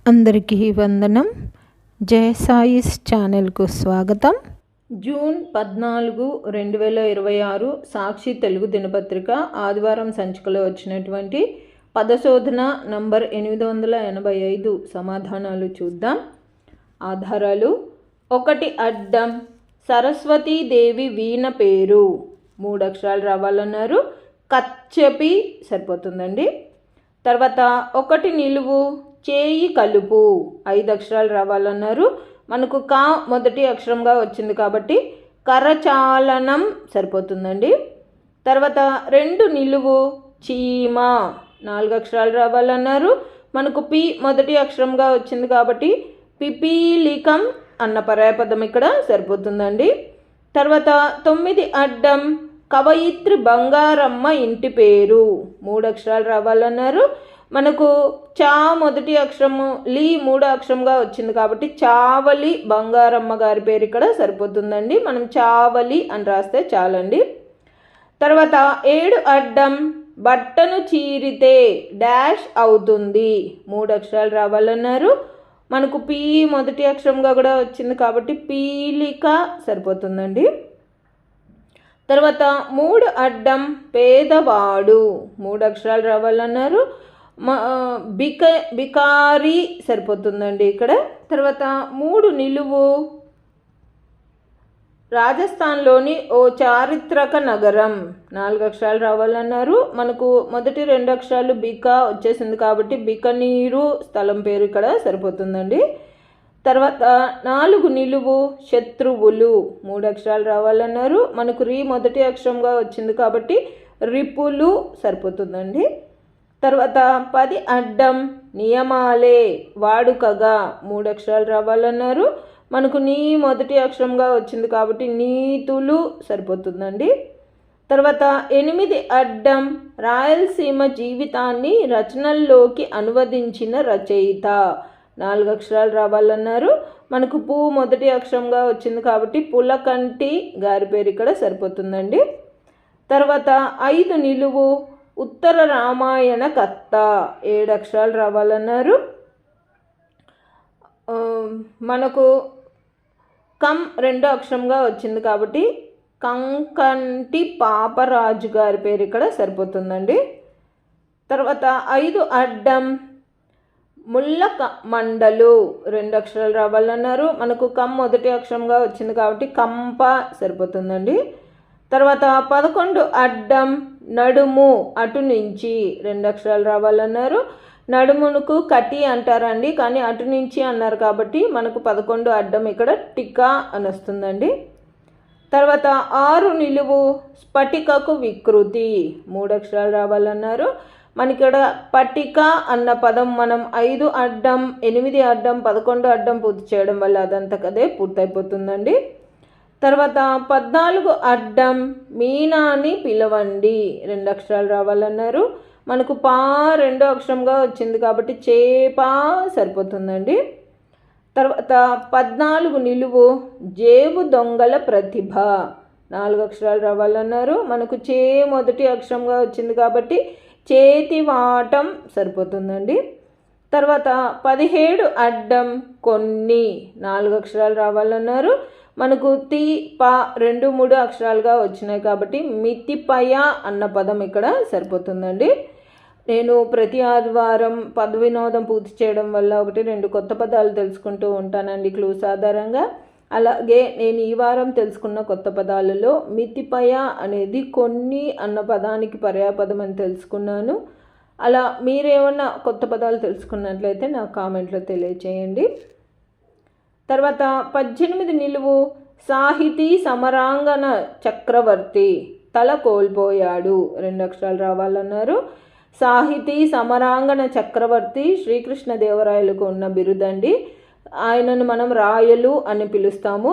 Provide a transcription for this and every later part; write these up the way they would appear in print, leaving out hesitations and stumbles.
అందరికీ వందనం. జయ సాయిస్ ఛానల్కు స్వాగతం. జూన్ 14, 2026 సాక్షి తెలుగు దినపత్రిక ఆదివారం సంచికలో వచ్చినటువంటి పదశోధన నంబర్ 885 సమాధానాలు చూద్దాం. ఆధారాలు: 1 అడ్డం సరస్వతీదేవి వీణ పేరు 3 అక్షరాలు రావాలన్నారు. కచ్చపి సరిపోతుందండి. తర్వాత 1 నిలువు చేయి కలుపు 5 అక్షరాలు రావాలన్నారు. మనకు కా మొదటి అక్షరంగా వచ్చింది కాబట్టి కరచాలనం సరిపోతుందండి. తర్వాత 2 నిలువు చీమ 4 అక్షరాలు రావాలన్నారు. మనకు పి మొదటి అక్షరంగా వచ్చింది కాబట్టి పిపీలికం అన్న పర్యాయపదం ఇక్కడ సరిపోతుందండి. తర్వాత 9 అడ్డం కవయిత్రి బంగారమ్మ ఇంటి పేరు 3 అక్షరాలు రావాలన్నారు. మనకు చా మొదటి అక్షరము లీ 3 అక్షరంగా వచ్చింది కాబట్టి చావలి బంగారమ్మ గారి పేరు ఇక్కడ సరిపోతుందండి. మనం చావలి అని రాస్తే చాలండి. తర్వాత 7 అడ్డం బట్టను చీరితే డాష్ అవుతుంది 3 అక్షరాలు రావాలన్నారు. మనకు పీ మొదటి అక్షరంగా కూడా వచ్చింది కాబట్టి పీలిక సరిపోతుందండి. తర్వాత 3 అడ్డం పేదవాడు 3 అక్షరాలు రావాలన్నారు. బికారి సరిపోతుందండి ఇక్కడ. తర్వాత 3 నిలువు రాజస్థాన్లోని ఓ చారిత్రక నగరం 4 అక్షరాలు రావాలన్నారు. మనకు మొదటి 2 అక్షరాలు బికా వచ్చేసింది కాబట్టి బికనీరు స్థలం పేరు ఇక్కడ సరిపోతుందండి. తర్వాత 4 నిలువు శత్రువులు 3 అక్షరాలు రావాలన్నారు. మనకు రీ మొదటి అక్షరంగా వచ్చింది కాబట్టి రిపులు సరిపోతుందండి. తర్వాత 10 అడ్డం నియమాలే వాడుకగా 3 అక్షరాలు రావాలన్నారు. మనకు నీ మొదటి అక్షరంగా వచ్చింది కాబట్టి నీతులు సరిపోతుందండి. తర్వాత 8 అడ్డం రాయలసీమ జీవితాన్ని రచనల్లోకి అనువదించిన రచయిత 4 అక్షరాలు రావాలన్నారు. మనకు పూ మొదటి అక్షరంగా వచ్చింది కాబట్టి పులకంటి గారి పేరు ఇక్కడ సరిపోతుందండి. తర్వాత 5 నిలువు ఉత్తర రామాయణ కర్త 7 అక్షరాలు రావాలన్నారు. మనకు కం 2 అక్షరంగా వచ్చింది కాబట్టి కంకంటి పాపరాజు గారి పేరు ఇక్కడ సరిపోతుందండి. తర్వాత 5 అడ్డం ముళ్ళ మండలు 2 అక్షరాలు రావాలన్నారు. మనకు కం మొదటి అక్షరంగా వచ్చింది కాబట్టి కంప సరిపోతుందండి. తర్వాత 11 అడ్డం నడుము అటు నుంచి 2 అక్షరాలు రావాలన్నారు. నడుమునకు కటి అంటారండి, కానీ అటు నుంచి అన్నారు కాబట్టి మనకు 11 అడ్డం ఇక్కడ టికా అని వస్తుందండి. తర్వాత 6 నిలువు స్ఫటికకు వికృతి 3 అక్షరాలు రావాలన్నారు. మనకి ఇక్కడ పటిక అన్న పదం మనం 5 అడ్డం 8 అడ్డం 11 అడ్డం పూర్తి చేయడం వల్ల అదంతకదే పూర్తయిపోతుందండి. తర్వాత 14 అడ్డం మీనాని పిలవండి 2 అక్షరాలు రావాలన్నారు. మనకు పా 2 అక్షరంగా వచ్చింది కాబట్టి చేప సరిపోతుందండి. తర్వాత 14 నిలువు జేబు దొంగల ప్రతిభ 4 అక్షరాలు రావాలన్నారు. మనకు చే మొదటి అక్షరంగా వచ్చింది కాబట్టి చేతివాటం సరిపోతుందండి. తర్వాత 17 అడ్డం కొన్ని 4 అక్షరాలు రావాలన్నారు. మనకు తి పా 2, 3 అక్షరాలుగా వచ్చినాయి కాబట్టి మితిపయ అన్న పదం ఇక్కడ సరిపోతుందండి. నేను ప్రతి ఆదివారం పద వినోదం పూర్తి చేయడం వల్ల 1-2 కొత్త పదాలు తెలుసుకుంటూ ఉంటానండి క్లూస్ ఆధారంగా. అలాగే నేను ఈ వారం తెలుసుకున్న కొత్త పదాలలో మితిపయ అనేది కొన్ని అన్న పదానికి పర్యాయపదం అని తెలుసుకున్నాను. అలా మీరేమన్నా కొత్త పదాలు తెలుసుకున్నట్లయితే నాకు కామెంట్లో తెలియచేయండి. తర్వాత 18 నిలువు సాహితీ సమరాంగణ చక్రవర్తి తల కోల్పోయాడు 2 అక్షరాలు రావాలన్నారు. సాహితీ సమరాంగణ చక్రవర్తి శ్రీకృష్ణదేవరాయలకు ఉన్న బిరుదండి. ఆయనను మనం రాయలు అని పిలుస్తాము.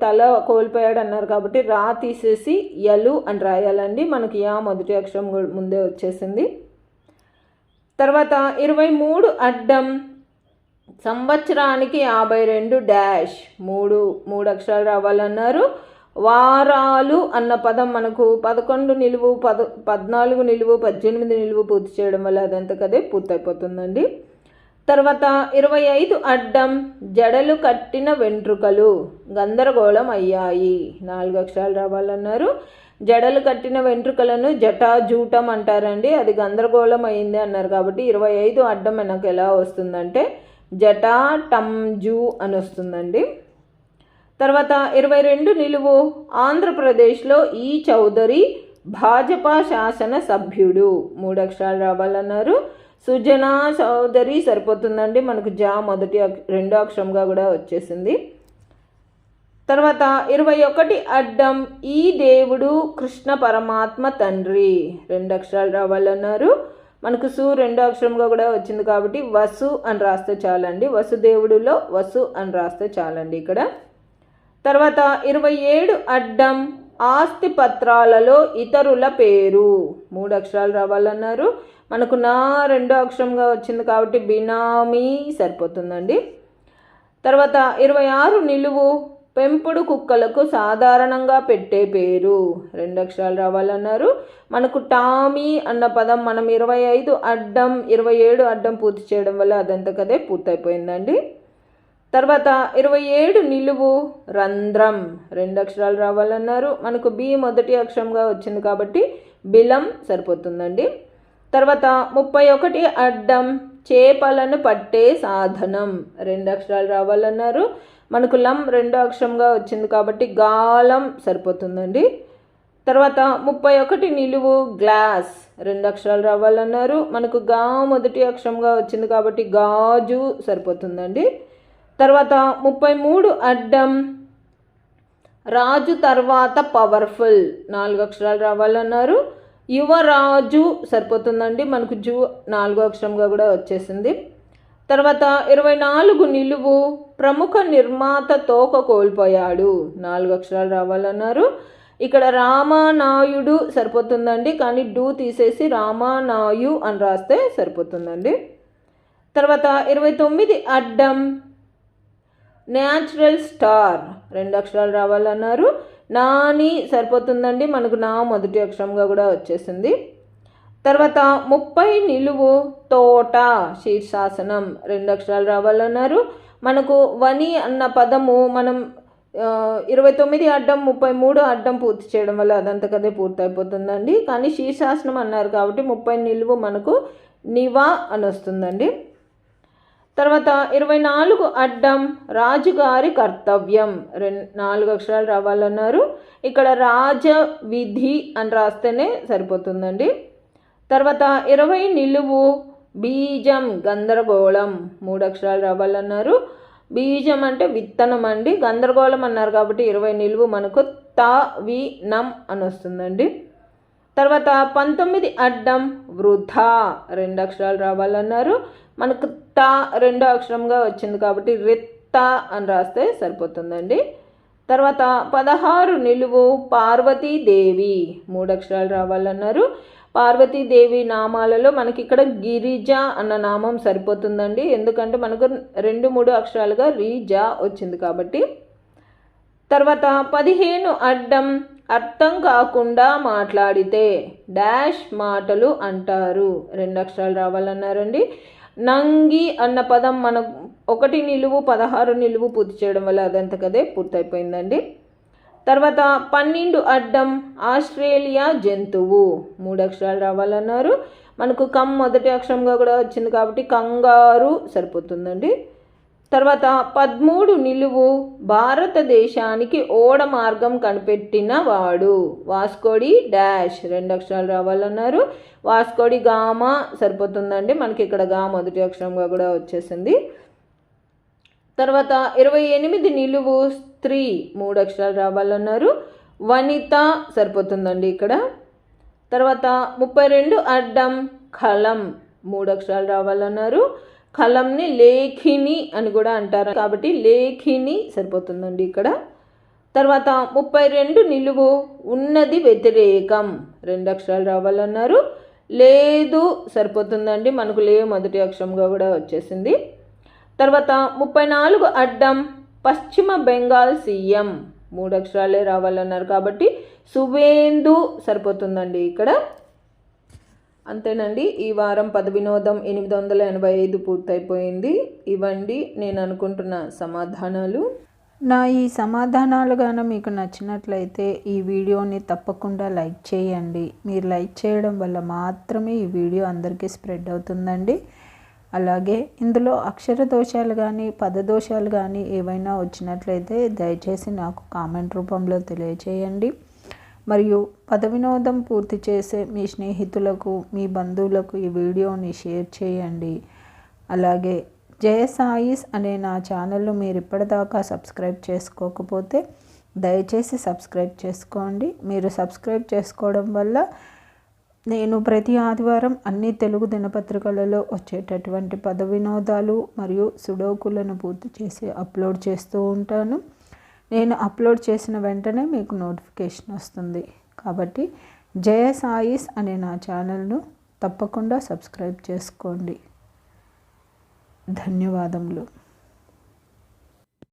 తల కోల్పోయాడు అన్నారు కాబట్టి రా తీసేసి యలు అని రాయాలండి. మనకి యా మొదటి అక్షరం ముందే వచ్చేసింది. తర్వాత 23 అడ్డం సంవత్సరానికి 52 డాష్ 3 అక్షరాలు రావాలన్నారు. వారాలు అన్న పదం మనకు 11 నిలువు 14 నిలువు 18 నిలువు పూర్తి చేయడం వల్ల అదంతకదే పూర్తయిపోతుందండి. తర్వాత 25 అడ్డం జడలు కట్టిన వెంట్రుకలు గందరగోళం అయ్యాయి. 4 అక్షరాలు రావాలన్నారు. జడలు కట్టిన వెంట్రుకలను జటాజూటం అంటారండి. అది గందరగోళం అయింది అన్నారు కాబట్టి 25 అడ్డం మనకు ఎలా వస్తుందంటే జటా టంజు అని వస్తుందండి. తర్వాత 22 నిలువు ఆంధ్రప్రదేశ్లో ఈ చౌదరి భాజపా శాసన సభ్యుడు. 3 అక్షరాలు రావాలన్నారు. సుజనా చౌదరి సరిపోతుందండి. మనకు జా రెండో అక్షరంగా కూడా వచ్చేసింది. తర్వాత 21 అడ్డం ఈ దేవుడు కృష్ణ పరమాత్మ తండ్రి. 2 అక్షరాలు రావాలన్నారు. మనకు సు రెండో అక్షరంగా కూడా వచ్చింది కాబట్టి వసు అని రాస్తే చాలండి. వసుదేవుడులో వసు అని రాస్తే చాలండి ఇక్కడ. తర్వాత 27 అడ్డం ఆస్తి పత్రాలలో ఇతరుల పేరు. 3 అక్షరాలు రావాలన్నారు. మనకు నా రెండో అక్షరంగా వచ్చింది కాబట్టి బినామీ సరిపోతుందండి. తర్వాత 26 నిలువు పెంపుడు కుక్కలకు సాధారణంగా పెట్టే పేరు. 2 అక్షరాలు రావాలన్నారు. మనకు టామీ అన్న పదం మనం 25 అడ్డం 27 అడ్డం పూర్తి చేయడం వల్ల అదంతకదే పూర్తయిపోయిందండి. తర్వాత 27 నిలువు రంధ్రం. 2 అక్షరాలు రావాలన్నారు. మనకు బి మొదటి అక్షరంగా వచ్చింది కాబట్టి బిలం సరిపోతుందండి. తర్వాత 31 అడ్డం చేపలను పట్టే సాధనం. 2 అక్షరాలు రావాలన్నారు. మనకు లం రెండో అక్షరంగా వచ్చింది కాబట్టి గాలం సరిపోతుందండి. తర్వాత 31 నిలువు గ్లాస్. 2 అక్షరాలు రావాలన్నారు. మనకు గా మొదటి అక్షరంగా వచ్చింది కాబట్టి గాజు సరిపోతుందండి. తర్వాత 33 అడ్డం రాజు తర్వాత పవర్ఫుల్. 4 అక్షరాలు రావాలన్నారు. యువరాజు సరిపోతుందండి. మనకు జు 4వ అక్షరంగా కూడా వచ్చేసింది. తర్వాత 24 నిలువు ప్రముఖ నిర్మాత తోక కోల్పోయాడు. 4 అక్షరాలు రావాలన్నారు. ఇక్కడ రామానాయుడు సరిపోతుందండి. కానీ డు తీసేసి రామానాయు అని రాస్తే సరిపోతుందండి. తర్వాత 29 అడ్డం న్యాచురల్ స్టార్. 2 అక్షరాలు రావాలన్నారు. నాని సరిపోతుందండి. మనకు నా మొదటి అక్షరంగా కూడా వచ్చేసింది. తర్వాత 30 నిలువు తోట శీర్షాసనం. 2 అక్షరాలు రావాలన్నారు. మనకు వని అన్న పదము మనం 29 అడ్డం 33 అడ్డం పూర్తి చేయడం వల్ల అదంతకదే పూర్తయిపోతుందండి. కానీ శీర్షాసనం అన్నారు కాబట్టి 30 నిలువు మనకు నివా అని వస్తుందండి. తర్వాత 24 అడ్డం రాజుగారి కర్తవ్యం. 4 అక్షరాలు రావాలన్నారు. ఇక్కడ రాజ విధి అని రాస్తేనే సరిపోతుందండి. తర్వాత 20 నిలువు బీజం గందరగోళం. 3 అక్షరాలు రావాలన్నారు. బీజం అంటే విత్తనం అండి. గందరగోళం అన్నారు కాబట్టి 20 నిలువు మనకు త వి నం అని వస్తుందండి. తర్వాత 19 అడ్డం వృధా. 2 అక్షరాలు రావాలన్నారు. మనకు త రెండో అక్షరంగా వచ్చింది కాబట్టి రిత్త అని రాస్తే సరిపోతుందండి. తర్వాత 16 నిలువు పార్వతీదేవి. 3 అక్షరాలు రావాలన్నారు. పార్వతీదేవి నామాలలో మనకి ఇక్కడ గిరిజ అన్న నామం సరిపోతుందండి. ఎందుకంటే మనకు 2-3 అక్షరాలుగా రీజా వచ్చింది కాబట్టి. తర్వాత 15 అడ్డం అర్థం కాకుండా మాట్లాడితే డాష్ మాటలు అంటారు. 2 అక్షరాలు రావాలన్నారండి. నంగి అన్న పదం మనం 1 నిలువు 16 నిలువు పూర్తి చేయడం వల్ల అదంతకదే పూర్తయిపోయిందండి. తర్వాత 12 అడ్డం ఆస్ట్రేలియా జంతువు. 3 అక్షరాలు రావాలన్నారు. మనకు కమ్ మొదటి అక్షరంగా కూడా వచ్చింది కాబట్టి కంగారు సరిపోతుందండి. తర్వాత 13 నిలువు భారతదేశానికి ఓడ మార్గం కనిపెట్టిన వాడు వాస్కోడి డాష్. 2 అక్షరాలు రావాలన్నారు. వాస్కోడి గామా సరిపోతుందండి. మనకి ఇక్కడ గా మొదటి అక్షరంగా కూడా వచ్చేసింది. తర్వాత 28 నిలువు స్త్రీ. 3 అక్షరాలు రావాలన్నారు. వనిత సరిపోతుందండి ఇక్కడ. తర్వాత 32 అడ్డం కలం. 3 అక్షరాలు రావాలన్నారు. కలంని లేఖిని అని కూడా అంటారు కాబట్టి లేఖిని సరిపోతుందండి ఇక్కడ. తర్వాత 32 నిలువు ఉన్నది వ్యతిరేకం. 2 అక్షరాలు రావాలన్నారు. లేదు సరిపోతుందండి. మనకు లే మొదటి అక్షరంగా కూడా వచ్చేసింది. తర్వాత 34 అడ్డం పశ్చిమ బెంగాల్ సీఎం. 3 అక్షరాలే రావాలన్నారు కాబట్టి సువేందు సరిపోతుందండి ఇక్కడ. అంతేనండి, ఈ వారం పద వినోదం 885 పూర్తయిపోయింది. ఇవండి నేను అనుకుంటున్న సమాధానాలు. నా ఈ సమాధానాలు గాన మీకు నచ్చినట్లయితే ఈ వీడియోని తప్పకుండా లైక్ చేయండి. మీరు లైక్ చేయడం వల్ల మాత్రమే ఈ వీడియో అందరికీ స్ప్రెడ్ అవుతుందండి. అలాగే ఇందులో అక్షర దోషాలు కానీ పదదోషాలు కానీ ఏవైనా వచ్చినట్లయితే దయచేసి నాకు కామెంట్ రూపంలో తెలియచేయండి. మరియు పద వినోదం పూర్తి చేసే మీ స్నేహితులకు మీ బంధువులకు ఈ వీడియోని షేర్ చేయండి. అలాగే జయ సాయిస్ అనే నా ఛానల్ను మీరు ఇప్పటిదాకా సబ్స్క్రైబ్ చేసుకోకపోతే దయచేసి సబ్స్క్రైబ్ చేసుకోండి. మీరు సబ్స్క్రైబ్ చేసుకోవడం వల్ల నేను ప్రతి ఆదివారం అన్ని తెలుగు దినపత్రికలలో వచ్చేటటువంటి పద వినోదాలు మరియు సుడోకులను పూర్తి చేసి అప్లోడ్ చేస్తూ ఉంటాను. నేను అప్లోడ్ చేసిన వెంటనే మీకు నోటిఫికేషన్ వస్తుంది. కాబట్టి జయ సాయిస్ అనే నా ఛానల్ను తప్పకుండా సబ్స్క్రైబ్ చేసుకోండి. ధన్యవాదములు.